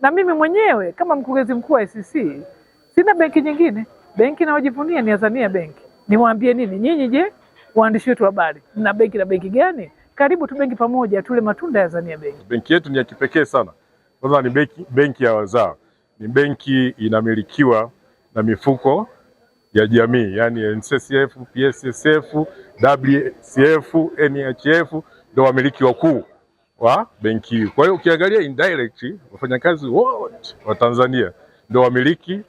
Na mimi mwenyewe kama mkurugenzi mkuu wa ICC sina benki nyingine. Benki naojivunia ni Azania Bank. Niwaambie nini? Nyinyi je, waandishi wetu wa habari, mna benki na benki gani? Karibu tu benki pamoja tule matunda ya Azania Bank. Benki yetu ni ya kipekee sana. Kwanza ni benki ya wazao. Ni benki inamilikiwa na mifuko ya jamii, yani NSSF, PSSF, WCF, NHF ndio wamiliki wakuu wa benki hii. Kwa hiyo ukiangalia indirect wafanyakazi wote wa Tanzania ndio wamiliki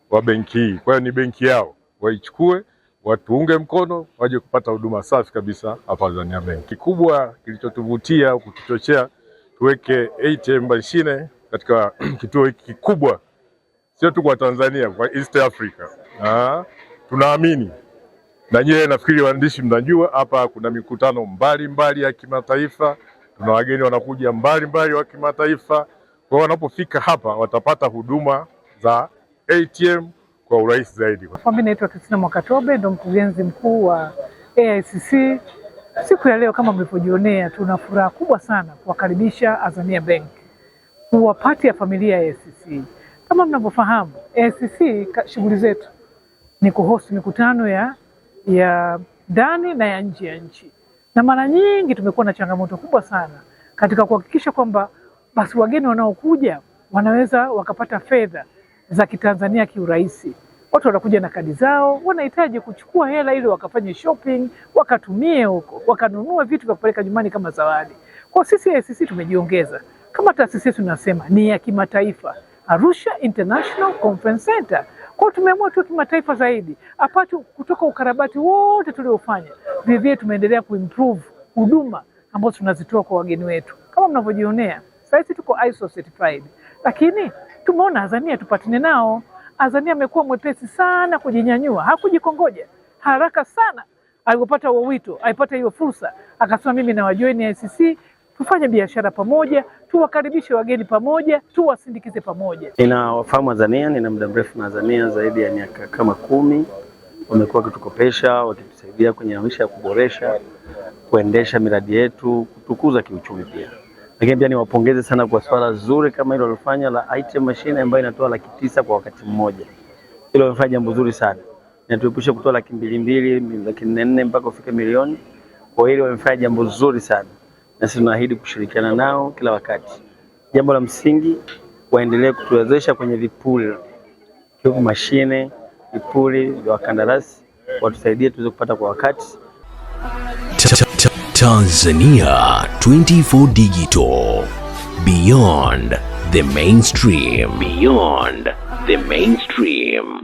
wa benki hii. Kwa hiyo ni benki yao, waichukue, watuunge mkono, waje kupata huduma safi kabisa hapa Azania Bank. Kikubwa kilichotuvutia kukichochea tuweke ATM mashine katika kituo hiki kikubwa, sio tu kwa Tanzania, kwa East Africa. Tunaamini na nyewe, nafikiri waandishi mnajua, hapa kuna mikutano mbalimbali ya kimataifa, tuna wageni wanakuja mbalimbali wa kimataifa. Kwa hiyo wanapofika hapa watapata huduma za ATM kwa urahisi zaidi. Mimi naitwa Christina Mwakatobe, ndo mkurugenzi mkuu wa AICC. Siku ya leo kama mlivyojionea, tuna furaha kubwa sana kuwakaribisha Azania Bank kuwa pati ya familia ya AICC. Kama mnavyofahamu, AICC shughuli zetu ni kuhost mikutano ya ndani na ya nje ya nchi, na mara nyingi tumekuwa na changamoto kubwa sana katika kuhakikisha kwamba basi wageni wanaokuja wanaweza wakapata fedha za Kitanzania kiurahisi. Watu wanakuja na kadi zao, wanahitaji kuchukua hela ili wakafanye shopping, wakatumie huko, wakanunua vitu vya kupeleka nyumbani kama zawadi. Kwa sisi AICC tumejiongeza. Kama taasisi tunasema ni ya kimataifa, Arusha International Conference Center. Kwa tumeamua tu kimataifa zaidi. Apart kutoka ukarabati wote tuliofanya, vivyo tumeendelea kuimprove huduma ambazo tunazitoa kwa wageni wetu. Kama mnavyojionea, sasa tuko ISO certified. Lakini tumeona Azania tupatane nao. Azania amekuwa mwepesi sana kujinyanyua, hakujikongoja. Haraka sana alipopata wito, alipata hiyo fursa, akasema mimi na wajoin ICC, tufanye biashara pamoja, tuwakaribishe wageni pamoja, tuwasindikize pamoja. Ninawafahamu Azania, nina muda mrefu na Azania zaidi ya miaka kama 10. Wamekuwa wakitukopesha, wakitusaidia kwenye maisha ya kuboresha, kuendesha miradi yetu, kutukuza kiuchumi pia. Lakini pia niwapongeze sana kwa swala zuri kama hilo walifanya la ATM machine ambayo inatoa 900,000 kwa wakati mmoja. Hilo wamefanya jambo zuri sana. Inatuepusha kutoa 200,000, 400,000 mpaka ufike milioni. Kwa hiyo wamefanya jambo zuri sana. Na sisi tunaahidi kushirikiana nao kila wakati. Jambo la msingi, waendelee kutuwezesha kwenye vipuri. Hiyo mashine, vipuri vya wakandarasi, watusaidie tuweze kupata kwa wakati. Tanzania 24 Digital. Beyond the mainstream. Beyond the mainstream.